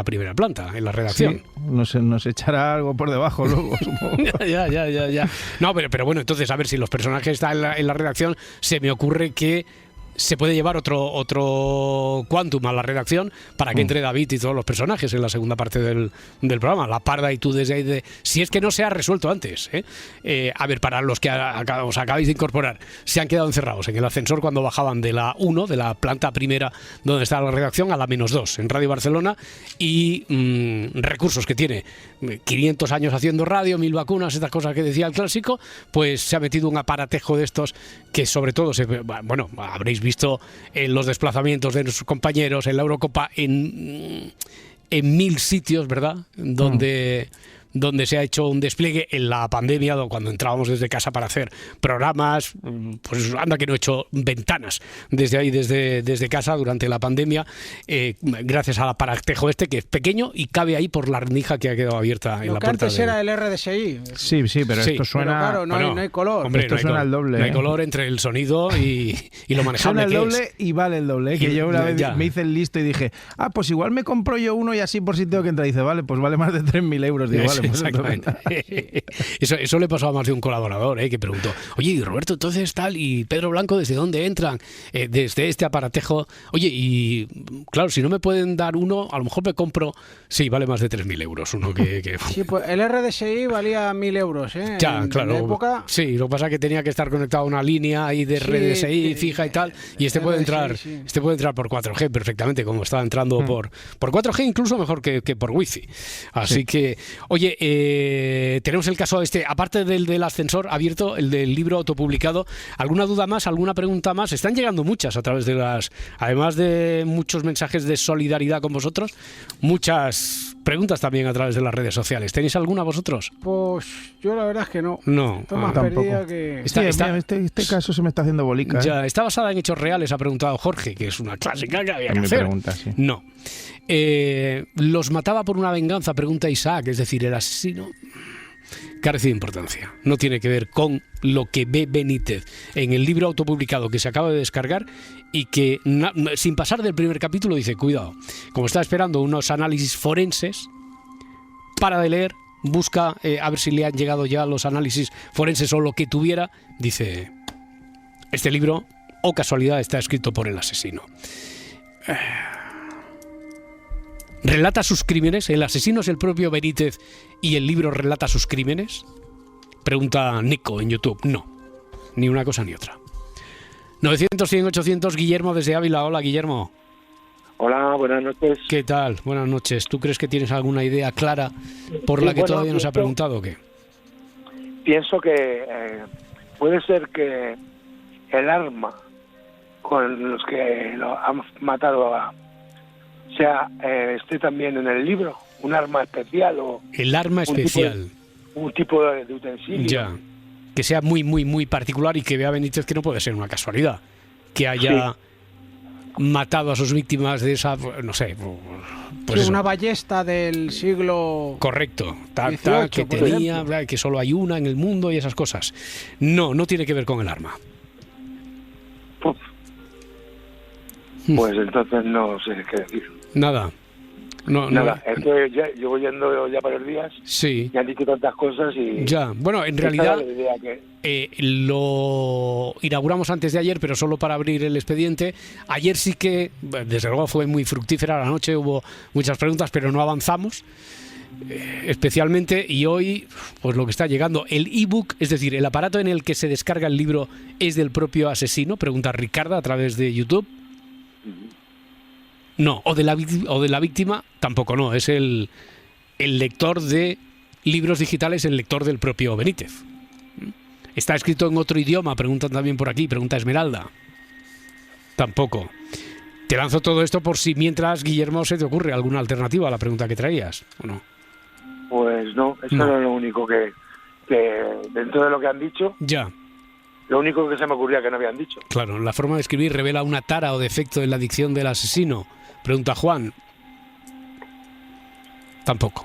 primera planta, en la redacción. Sí, nos echará algo por debajo luego, supongo. Ya. No, pero bueno, entonces a ver si los personajes están en la redacción, se me ocurre que se puede llevar otro quantum a la redacción para que entre David y todos los personajes en la segunda parte del programa. La Parda y tú desde ahí, si es que no se ha resuelto antes. A ver, para los que os acabáis de incorporar, se han quedado encerrados en el ascensor cuando bajaban de la 1, de la planta primera donde está la redacción, a la -2 en Radio Barcelona, y recursos que tiene 500 años haciendo radio, 1000 vacunas, estas cosas que decía el clásico, pues se ha metido un aparatejo de estos que sobre todo habréis visto en los desplazamientos de nuestros compañeros en la Eurocopa en 1000 sitios, ¿verdad? Donde se ha hecho un despliegue en la pandemia, cuando entrábamos desde casa para hacer programas, pues anda que no he hecho ventanas desde ahí, desde casa durante la pandemia, gracias al aparatejo que es pequeño y cabe ahí por la rendija que ha quedado abierta en la puerta. Antes era el RDSI. Sí, pero esto suena... Pero claro, no hay color. Hombre, esto suena al doble. No hay color entre el sonido y lo manejable. Suena el doble y vale el doble. Que yo una vez me hice el listo y dije, pues igual me compro yo uno y así por si tengo que entrar. Y dice, vale, pues vale más de 3.000 euros. Digo, vale, exactamente. Eso le pasó a más de un colaborador, que preguntó, oye, y Roberto, entonces tal, y Pedro Blanco, ¿desde dónde entran? Desde este aparatejo. Oye, y claro, si no me pueden dar uno, a lo mejor me compro, sí, vale más de 3.000 euros uno que... Sí, pues el RDSI valía 1.000 euros, Ya, claro. En la época... Sí, lo que pasa es que tenía que estar conectado a una línea ahí de RDSI fija y tal, y este puede entrar por 4G perfectamente, como estaba entrando por 4G, incluso mejor que por Wi-Fi. Así que, oye, Oye, tenemos el caso aparte del ascensor abierto, el del libro autopublicado. ¿Alguna duda más, alguna pregunta más? Están llegando muchas a través de además de muchos mensajes de solidaridad con vosotros, muchas preguntas también a través de las redes sociales. ¿Tenéis alguna vosotros? Pues yo la verdad es que no. No, tampoco. Que... Este caso se me está haciendo bolica. Ya, ¿está basada en hechos reales? Ha preguntado Jorge, que es una clásica que había que hacer. Pregunta, sí. No. ¿Los mataba por una venganza? Pregunta Isaac, es decir, el asesino carece de importancia. No tiene que ver con lo que ve Benítez en el libro autopublicado que se acaba de descargar y que, sin pasar del primer capítulo, dice, cuidado, como está esperando unos análisis forenses, para de leer, busca a ver si le han llegado ya los análisis forenses o lo que tuviera, dice, este libro, o casualidad, está escrito por el asesino. ¿Relata sus crímenes? ¿El asesino es el propio Benítez y el libro relata sus crímenes? Pregunta Nico en YouTube. No, ni una cosa ni otra. 900, 100, 800, Guillermo desde Ávila. Hola, Guillermo. Hola, buenas noches. ¿Qué tal? Buenas noches. ¿Tú crees que tienes alguna idea clara por la que todavía no se ha preguntado o qué? Pienso que puede ser que el arma con los que lo han matado esté también en el libro, un arma especial o el arma especial, un tipo de utensilio. Ya, que sea muy muy muy particular y que vea Benítez que no puede ser una casualidad que haya matado a sus víctimas de esa, no sé, pues una ballesta del siglo correcto, XVIII, que tenía, que solo hay una en el mundo y esas cosas. No tiene que ver con el arma. Pues entonces no sé qué decir. Nada. Nada, es que llevo yendo ya varios días. Sí. Y han dicho tantas cosas y... Ya, bueno, en realidad lo inauguramos antes de ayer, pero solo para abrir el expediente. Ayer sí que, desde luego, fue muy fructífera la noche, hubo muchas preguntas, pero no avanzamos. Especialmente, y hoy, pues lo que está llegando, el ebook, es decir, el aparato en el que se descarga el libro, ¿es del propio asesino? Pregunta Ricarda a través de YouTube. No, o de la víctima tampoco, no, es el lector de libros digitales, el lector del propio Benítez. ¿Está escrito en otro idioma? Preguntan también por aquí, pregunta Esmeralda. Tampoco. Te lanzo todo esto por si mientras, Guillermo, se te ocurre alguna alternativa a la pregunta que traías, ¿o no? Pues no, eso no es lo único que dentro de lo que han dicho... Ya. Lo único que se me ocurría que no habían dicho. Claro, la forma de escribir revela una tara o defecto en la dicción del asesino. Pregunta Juan. Tampoco.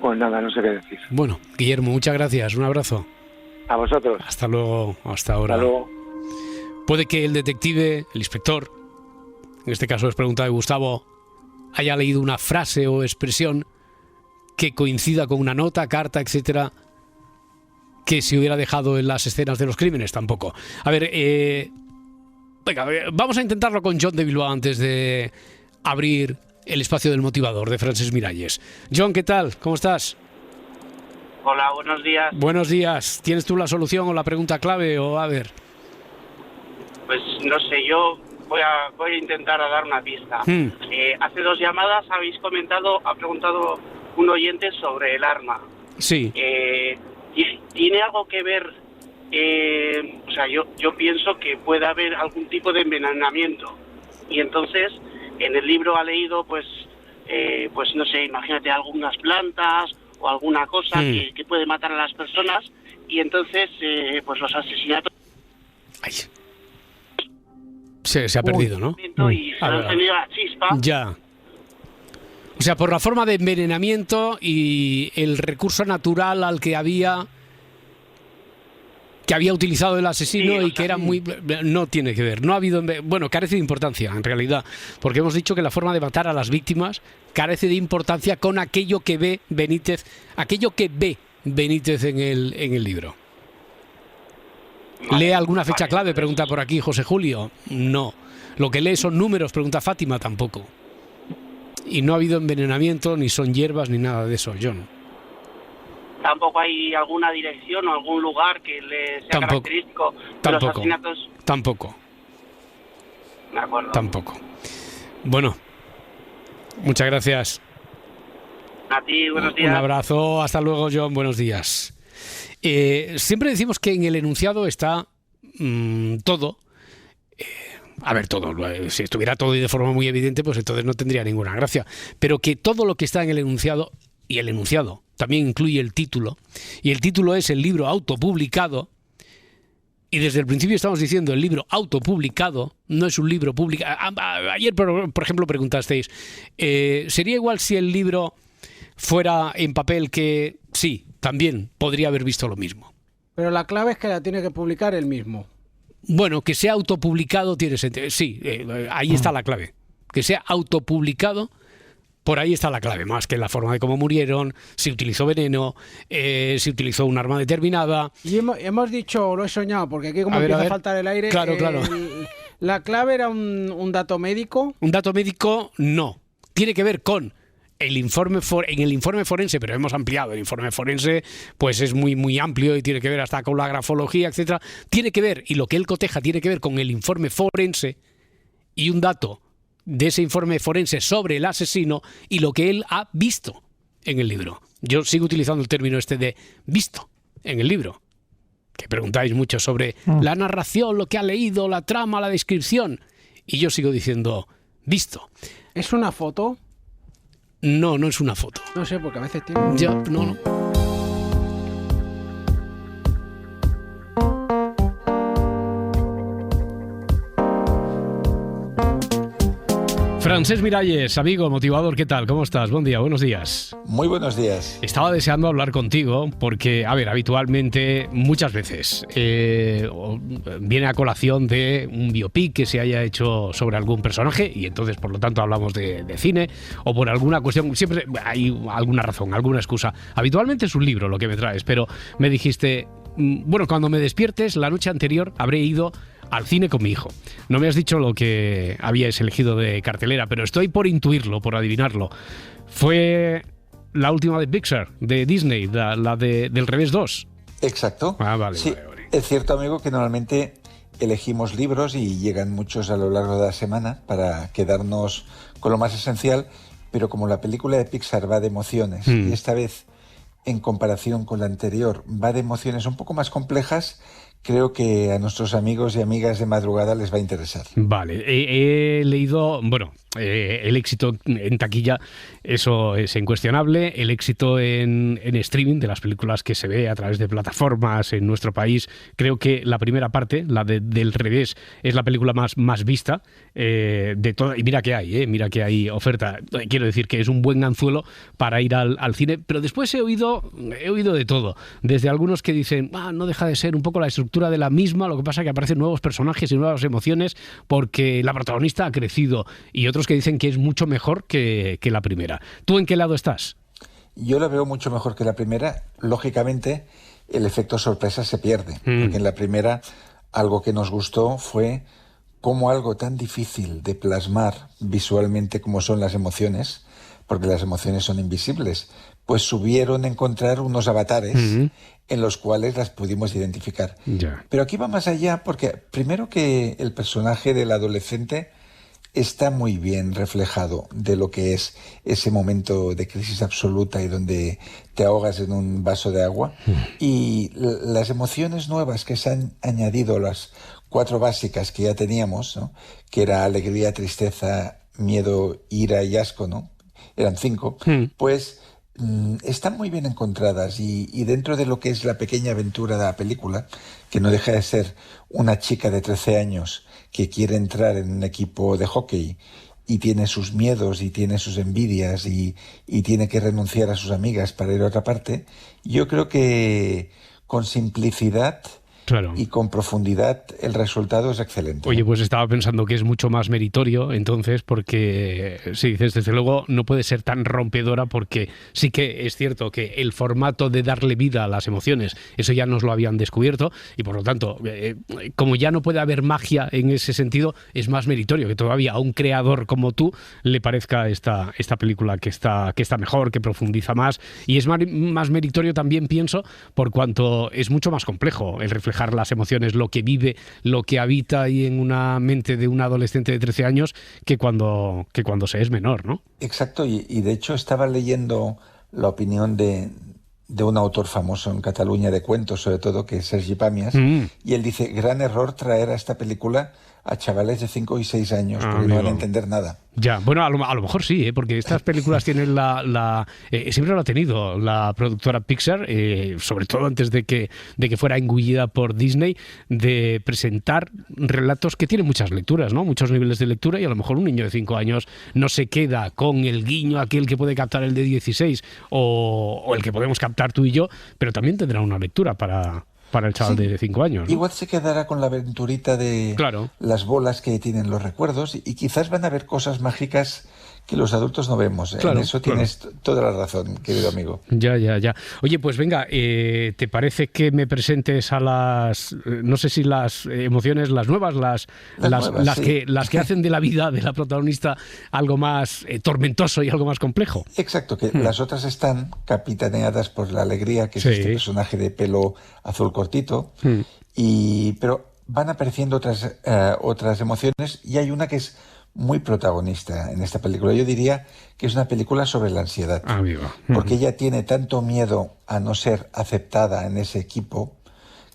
Pues nada, no sé qué decir. Bueno, Guillermo, muchas gracias. Un abrazo. A vosotros. Hasta luego, hasta ahora. Hasta luego. Puede que el detective, el inspector, en este caso es pregunta de Gustavo, haya leído una frase o expresión que coincida con una nota, carta, etcétera, que se hubiera dejado en las escenas de los crímenes. Tampoco. A ver, venga, vamos a intentarlo con John de Bilbao antes de abrir el espacio del motivador de Francesc Miralles. John, ¿qué tal? ¿Cómo estás? Hola, buenos días. Buenos días. ¿Tienes tú la solución o la pregunta clave? O a ver. Pues no sé, yo voy a intentar dar una pista. Hace 2 llamadas ha preguntado un oyente sobre el arma. Sí. ¿Tiene algo que ver? O sea, yo pienso que puede haber algún tipo de envenenamiento. Y entonces, en el libro ha leído, pues no sé, imagínate algunas plantas o alguna cosa que puede matar a las personas. Y entonces, pues los asesinatos... Ay. Se ha perdido, ¿no? Y se ha encendido la chispa. Ya. O sea, por la forma de envenenamiento y el recurso natural al que había utilizado el asesino y que era muy... No tiene que ver. No ha habido... Bueno, carece de importancia, en realidad. Porque hemos dicho que la forma de matar a las víctimas carece de importancia con aquello que ve Benítez en el libro. ¿Lee alguna fecha clave? Pregunta por aquí José Julio. No. Lo que lee son números, pregunta Fátima. Tampoco. Y no ha habido envenenamiento, ni son hierbas, ni nada de eso, John. ¿Tampoco hay alguna dirección o algún lugar que le sea característico de los asesinatos? Tampoco. De acuerdo. Tampoco. Bueno, muchas gracias. A ti, buenos días. Un abrazo, hasta luego, John, buenos días. Siempre decimos que en el enunciado está todo. A ver, todo. Si estuviera todo y de forma muy evidente, pues entonces no tendría ninguna gracia. Pero que todo lo que está en el enunciado, y el enunciado también incluye el título, y el título es el libro autopublicado, y desde el principio estamos diciendo el libro autopublicado, no es un libro publicado. Ayer, por ejemplo, preguntasteis, ¿sería igual si el libro fuera en papel? Que sí, también podría haber visto lo mismo. Pero la clave es que la tiene que publicar él mismo. Bueno, que sea autopublicado tiene sentido. Sí, ahí está la clave. Que sea autopublicado, por ahí está la clave. Más que la forma de cómo murieron, si utilizó veneno, si utilizó un arma determinada. Y hemos dicho, lo he soñado, porque aquí como empieza a faltar el aire. Claro. La clave era un dato médico. Un dato médico no. Tiene que ver con el informe en el informe forense, pero hemos ampliado el informe forense, pues es muy muy amplio y tiene que ver hasta con la grafología, etcétera. Tiene que ver, y lo que él coteja tiene que ver con el informe forense y un dato de ese informe forense sobre el asesino y lo que él ha visto en el libro. Yo sigo utilizando el término este de visto en el libro, que preguntáis mucho sobre la narración, lo que ha leído, la trama, la descripción, y yo sigo diciendo visto. ¿Es una foto? No, no es una foto. No sé, porque a veces tiene... No. Francesc Miralles, amigo, motivador, ¿qué tal? ¿Cómo estás? Buen día, buenos días. Muy buenos días. Estaba deseando hablar contigo porque, a ver, habitualmente, muchas veces, viene a colación de un biopic que se haya hecho sobre algún personaje y entonces, por lo tanto, hablamos de cine o por alguna cuestión, siempre hay alguna razón, alguna excusa. Habitualmente es un libro lo que me traes, pero me dijiste, bueno, cuando me despiertes, la noche anterior habré ido al cine con mi hijo. No me has dicho lo que habíais elegido de cartelera, pero estoy por intuirlo, por adivinarlo. Fue la última de Pixar, de Disney, la de Del Revés 2. Exacto. Vale. Sí, vale. Es cierto, amigo, que normalmente elegimos libros y llegan muchos a lo largo de la semana para quedarnos con lo más esencial, pero como la película de Pixar va de emociones y esta vez, en comparación con la anterior, va de emociones un poco más complejas, creo que a nuestros amigos y amigas de madrugada les va a interesar. Vale, he leído, bueno, el éxito en taquilla, eso es incuestionable. El éxito en streaming de las películas que se ve a través de plataformas en nuestro país, creo que la primera parte, la Del Revés, es la película más vista de toda. Y mira que hay oferta. Quiero decir que es un buen anzuelo para ir al cine, pero después he oído de todo. Desde algunos que dicen, no deja de ser un poco la estructura de la misma, lo que pasa es que aparecen nuevos personajes y nuevas emociones porque la protagonista ha crecido, y otros que dicen que es mucho mejor que la primera. ¿Tú en qué lado estás? Yo la veo mucho mejor que la primera. Lógicamente, el efecto sorpresa se pierde, porque en la primera algo que nos gustó fue cómo algo tan difícil de plasmar visualmente como son las emociones, porque las emociones son invisibles, pues subieron a encontrar unos avatares en los cuales las pudimos identificar. Ya. Pero aquí va más allá, porque primero que el personaje del adolescente está muy bien reflejado de lo que es ese momento de crisis absoluta y donde te ahogas en un vaso de agua. Y las emociones nuevas que se han añadido, las 4 básicas que ya teníamos, ¿no?, que era alegría, tristeza, miedo, ira y asco, ¿no?, eran 5, pues están muy bien encontradas y dentro de lo que es la pequeña aventura de la película, que no deja de ser una chica de 13 años que quiere entrar en un equipo de hockey y tiene sus miedos y tiene sus envidias y tiene que renunciar a sus amigas para ir a otra parte, yo creo que con simplicidad y con profundidad el resultado es excelente. Oye, pues estaba pensando que es mucho más meritorio entonces, porque si dices, desde luego no puede ser tan rompedora, porque sí que es cierto que el formato de darle vida a las emociones, eso ya nos lo habían descubierto, y por lo tanto, como ya no puede haber magia en ese sentido, es más meritorio que todavía a un creador como tú le parezca esta película que está mejor, que profundiza más, y es más meritorio también, pienso, por cuanto es mucho más complejo el reflejar las emociones, lo que vive, lo que habita ahí en una mente de un adolescente de 13 años que cuando se es menor, ¿no? Exacto, y de hecho estaba leyendo la opinión de un autor famoso en Cataluña de cuentos, sobre todo, que es Sergi Pàmies, y él dice, gran error traer a esta película a chavales de 5 y 6 años, porque no van a entender nada. Ya, bueno, a lo mejor sí, porque estas películas tienen siempre lo ha tenido la productora Pixar, sobre todo antes de que fuera engullida por Disney, de presentar relatos que tienen muchas lecturas, ¿no? Muchos niveles de lectura, y a lo mejor un niño de 5 años no se queda con el guiño aquel que puede captar el de 16 o el que podemos captar tú y yo, pero también tendrá una lectura para el chaval de 5 años, ¿no? Igual se quedará con la aventurita de las bolas que tienen los recuerdos, y quizás van a ver cosas mágicas que los adultos no vemos. En eso tienes toda la razón, querido amigo. Ya. Oye, pues venga, ¿te parece que me presentes a no sé si las emociones, las nuevas, las que hacen de la vida de la protagonista algo más tormentoso y algo más complejo? Exacto, que las otras están capitaneadas por la alegría, que es este personaje de pelo azul cortito, pero van apareciendo otras emociones, y hay una que es muy protagonista en esta película. Yo diría que es una película sobre la ansiedad. Porque ella tiene tanto miedo a no ser aceptada en ese equipo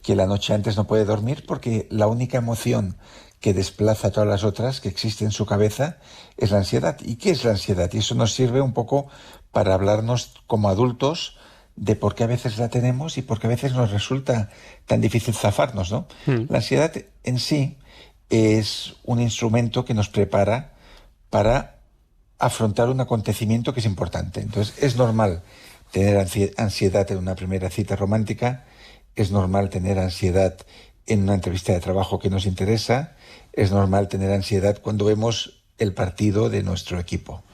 que la noche antes no puede dormir, porque la única emoción que desplaza a todas las otras que existe en su cabeza es la ansiedad. ¿Y qué es la ansiedad? Y eso nos sirve un poco para hablarnos como adultos de por qué a veces la tenemos y por qué a veces nos resulta tan difícil zafarnos, ¿no? La ansiedad en sí es un instrumento que nos prepara para afrontar un acontecimiento que es importante. Entonces, es normal tener ansiedad en una primera cita romántica, es normal tener ansiedad en una entrevista de trabajo que nos interesa, es normal tener ansiedad cuando vemos el partido de nuestro equipo.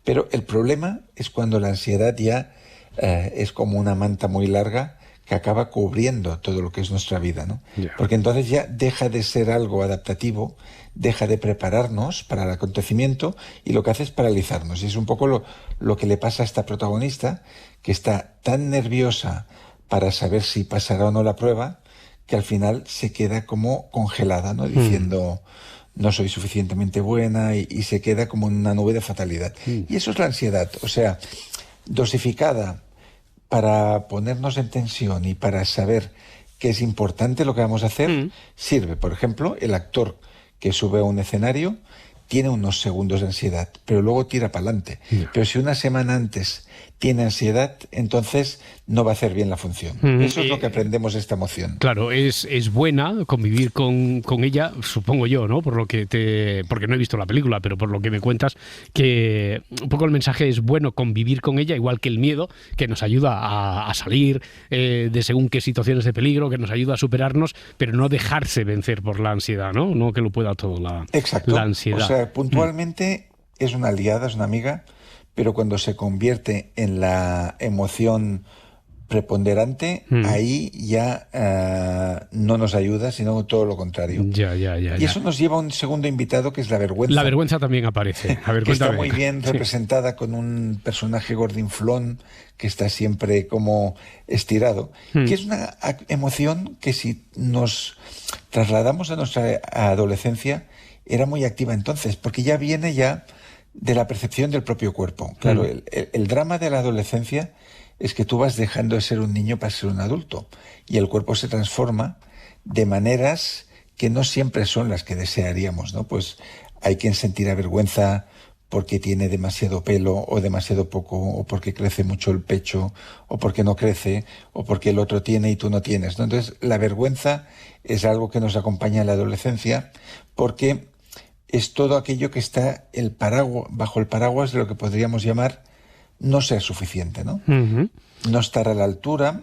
Pero el problema es cuando la ansiedad ya es como una manta muy larga que acaba cubriendo todo lo que es nuestra vida, ¿no? Porque entonces ya deja de ser algo adaptativo, deja de prepararnos para el acontecimiento, y lo que hace es paralizarnos. Y es un poco lo que le pasa a esta protagonista, que está tan nerviosa para saber si pasará o no la prueba, que al final se queda como congelada, ¿no? Diciendo, no soy suficientemente buena, y se queda como en una nube de fatalidad. Y eso es la ansiedad, o sea, dosificada para ponernos en tensión y para saber que es importante lo que vamos a hacer, sirve. Por ejemplo, el actor que sube a un escenario tiene unos segundos de ansiedad, pero luego tira para adelante. Pero si una semana antes tiene ansiedad, entonces no va a hacer bien la función. Eso es lo que aprendemos de esta emoción. Claro, es buena convivir con ella, supongo yo, ¿no? Porque no he visto la película, pero por lo que me cuentas, que un poco el mensaje es bueno convivir con ella, igual que el miedo, que nos ayuda a salir de según qué situaciones de peligro, que nos ayuda a superarnos, pero no dejarse vencer por la ansiedad, ¿no? No que lo pueda todo la ansiedad. O sea, puntualmente es una aliada, es una amiga, pero cuando se convierte en la emoción preponderante, ahí ya no nos ayuda, sino todo lo contrario. Y eso nos lleva a un segundo invitado, que es la vergüenza. La vergüenza también aparece. A ver, que está muy bien representada con un personaje gordinflón que está siempre como estirado, que es una emoción que, si nos trasladamos a nuestra adolescencia, era muy activa entonces, porque ya viene de la percepción del propio cuerpo. Claro, el drama de la adolescencia es que tú vas dejando de ser un niño para ser un adulto, y el cuerpo se transforma de maneras que no siempre son las que desearíamos, ¿no? Pues hay quien sentirá vergüenza porque tiene demasiado pelo o demasiado poco, o porque crece mucho el pecho, o porque no crece, o porque el otro tiene y tú no tienes, ¿no? Entonces, la vergüenza es algo que nos acompaña en la adolescencia, porque es todo aquello que está bajo el paraguas de lo que podríamos llamar no ser suficiente, ¿no? No estar a la altura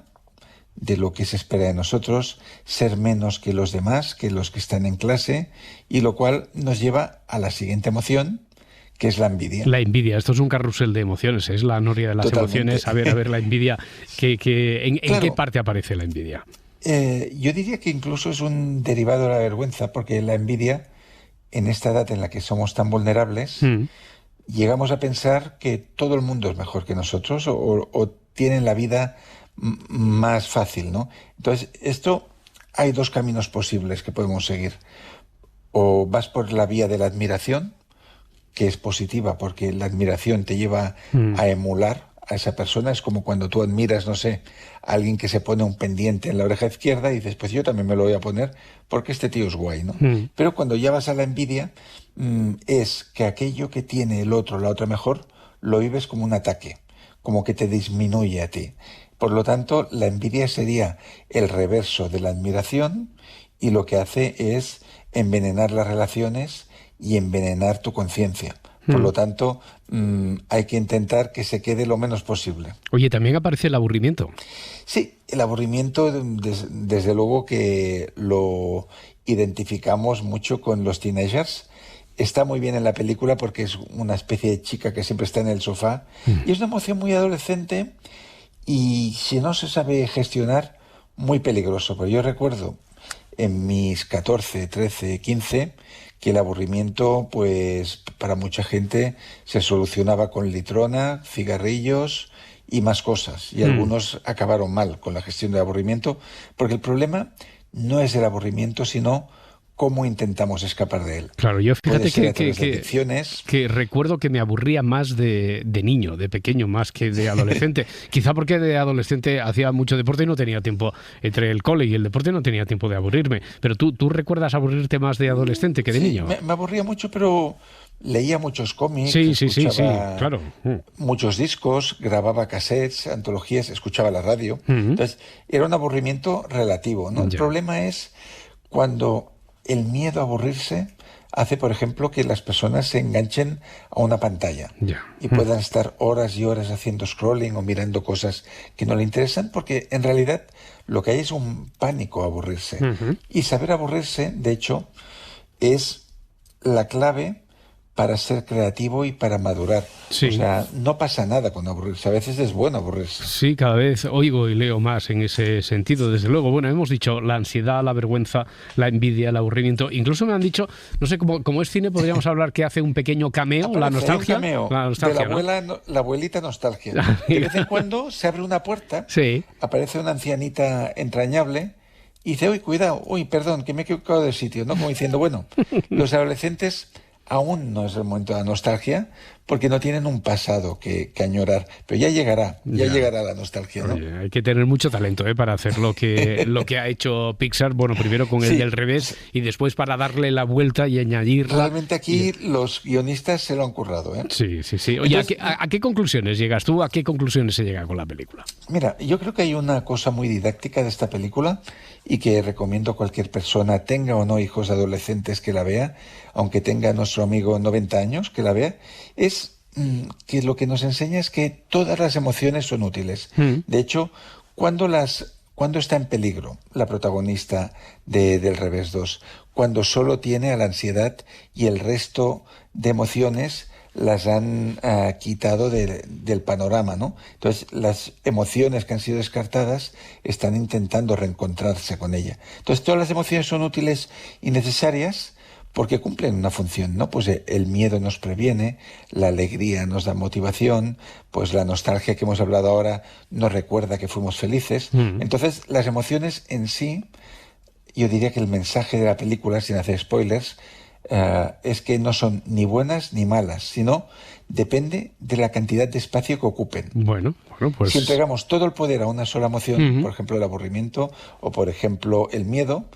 de lo que se espera de nosotros, ser menos que los demás, que los que están en clase, y lo cual nos lleva a la siguiente emoción, que es la envidia. La envidia, esto es un carrusel de emociones, es la noria de las emociones. A ver, la envidia, ¿en qué parte aparece la envidia? Yo diría que incluso es un derivado de la vergüenza, porque la envidia, en esta edad en la que somos tan vulnerables, llegamos a pensar que todo el mundo es mejor que nosotros, o tienen la vida más fácil, ¿no? Entonces, hay dos caminos posibles que podemos seguir. O vas por la vía de la admiración, que es positiva, porque la admiración te lleva a emular a esa persona. Es como cuando tú admiras, no sé, a alguien que se pone un pendiente en la oreja izquierda y dices, pues yo también me lo voy a poner porque este tío es guay, ¿no? Pero cuando ya vas a la envidia, es que aquello que tiene el otro, la otra mejor, lo vives como un ataque, como que te disminuye a ti. Por lo tanto, la envidia sería el reverso de la admiración y lo que hace es envenenar las relaciones y envenenar tu conciencia. Por lo tanto, hay que intentar que se quede lo menos posible. Oye, también aparece el aburrimiento. Sí, el aburrimiento, desde luego que lo identificamos mucho con los teenagers. Está muy bien en la película porque es una especie de chica que siempre está en el sofá y es una emoción muy adolescente y si no se sabe gestionar, muy peligroso. Pero yo recuerdo en mis 14, 13, 15 que el aburrimiento, pues para mucha gente se solucionaba con litrona, cigarrillos y más cosas. Y algunos acabaron mal con la gestión del aburrimiento, porque el problema no es el aburrimiento, sino cómo intentamos escapar de él. Claro, yo fíjate que recuerdo que me aburría más de niño, de pequeño, más que de adolescente. Quizá porque de adolescente hacía mucho deporte y no tenía tiempo, entre el cole y el deporte no tenía tiempo de aburrirme. Pero tú recuerdas aburrirte más de adolescente que de niño. Me aburría mucho, pero leía muchos cómics, sí, claro. Muchos discos, grababa cassettes, antologías, escuchaba la radio. Entonces, era un aburrimiento relativo, ¿no? El problema es cuando el miedo a aburrirse hace, por ejemplo, que las personas se enganchen a una pantalla y puedan estar horas y horas haciendo scrolling o mirando cosas que no le interesan, porque en realidad lo que hay es un pánico a aburrirse. Y saber aburrirse, de hecho, es la clave para ser creativo y para madurar. Sí. O sea, no pasa nada con aburrirse. A veces es bueno aburrirse. Sí, cada vez oigo y leo más en ese sentido, desde luego. Bueno, hemos dicho la ansiedad, la vergüenza, la envidia, el aburrimiento. Incluso me han dicho, no sé, como es cine, podríamos hablar que hace un pequeño cameo, la nostalgia. Un cameo la nostalgia, de la abuela, ¿no? La abuelita nostalgia. De vez en cuando se abre una puerta, aparece una ancianita entrañable y dice, uy, cuidado, uy, perdón, que me he equivocado de sitio, ¿no? Como diciendo, bueno, los adolescentes aún no es el momento de la nostalgia porque no tienen un pasado que añorar, pero ya llegará la nostalgia, ¿no? Oye, hay que tener mucho talento para hacer lo que ha hecho Pixar, bueno, primero con el del revés y después para darle la vuelta y añadirla. Realmente aquí los guionistas se lo han currado, ¿eh? Sí. Oye, entonces, ¿a qué conclusiones llegas tú? ¿A qué conclusiones se llega con la película? Mira, yo creo que hay una cosa muy didáctica de esta película y que recomiendo a cualquier persona, tenga o no hijos adolescentes, que la vea, aunque tenga nuestro amigo 90 años, que la vea, es que lo que nos enseña es que todas las emociones son útiles. De hecho, cuando está en peligro la protagonista del Revés 2, cuando solo tiene a la ansiedad y el resto de emociones las han quitado del panorama, ¿no? Entonces, las emociones que han sido descartadas están intentando reencontrarse con ella. Entonces, todas las emociones son útiles y necesarias porque cumplen una función, ¿no? Pues el miedo nos previene, la alegría nos da motivación, pues la nostalgia que hemos hablado ahora nos recuerda que fuimos felices. Entonces, las emociones en sí, yo diría que el mensaje de la película, sin hacer spoilers, es que no son ni buenas ni malas, sino depende de la cantidad de espacio que ocupen. Bueno, pues... Si entregamos todo el poder a una sola emoción, por ejemplo el aburrimiento o por ejemplo el miedo,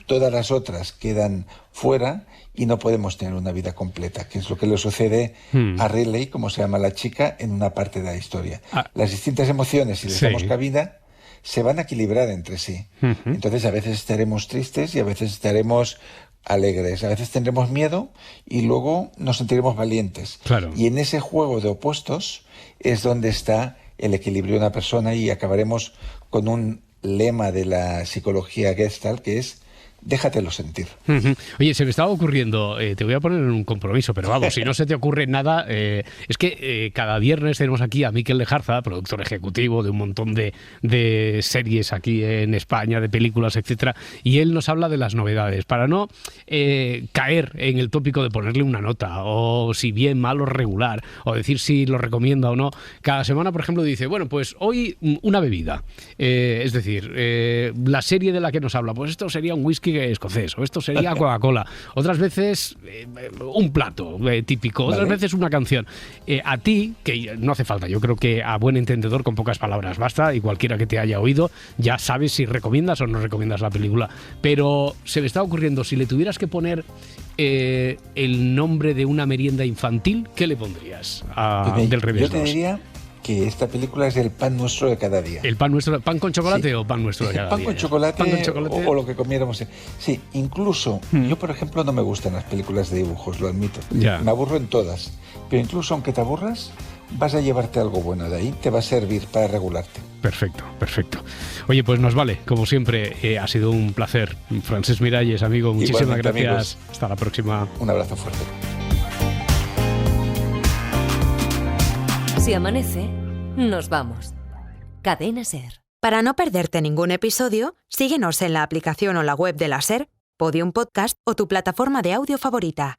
todas las otras quedan fuera y no podemos tener una vida completa, que es lo que le sucede a Riley, como se llama la chica, en una parte de la historia. Las distintas emociones, si les damos cabida, se van a equilibrar entre sí. Entonces a veces estaremos tristes y a veces estaremos alegres, a veces tendremos miedo y luego nos sentiremos valientes. Claro. Y en ese juego de opuestos es donde está el equilibrio de una persona y acabaremos con un lema de la psicología Gestalt que es déjatelo sentir. Oye, se me estaba ocurriendo, te voy a poner en un compromiso, pero vamos, si no se te ocurre nada, es que cada viernes tenemos aquí a Miquel Lejarza, productor ejecutivo de un montón de series aquí en España, de películas, etcétera, y él nos habla de las novedades, para no caer en el tópico de ponerle una nota, o si bien, mal o regular, o decir si lo recomienda o no. Cada semana, por ejemplo, dice, bueno, pues hoy una bebida, es decir, la serie de la que nos habla, pues esto sería un whisky whisky escocés, o esto sería Coca-Cola. Otras veces un plato típico, otras veces una canción. A ti, que no hace falta, yo creo que a buen entendedor con pocas palabras basta, y cualquiera que te haya oído ya sabes si recomiendas o no recomiendas la película. Pero se me está ocurriendo, si le tuvieras que poner el nombre de una merienda infantil, ¿qué le pondrías del Revés? Yo te diría que esta película es el pan nuestro de cada día. ¿El pan nuestro, pan con chocolate o pan nuestro de cada pan día? Con chocolate, pan con chocolate o lo que comiéramos. Sí, incluso yo, por ejemplo, no me gustan las películas de dibujos, lo admito. Ya. Me aburro en todas. Pero incluso aunque te aburras, vas a llevarte algo bueno de ahí, te va a servir para regularte. Perfecto, perfecto. Oye, pues nos vale, como siempre, ha sido un placer. Francesc Miralles, amigo, muchísimas gracias. Amigos, hasta la próxima. Un abrazo fuerte. Si amanece, nos vamos. Cadena SER. Para no perderte ningún episodio, síguenos en la aplicación o la web de la SER, Podium Podcast o tu plataforma de audio favorita.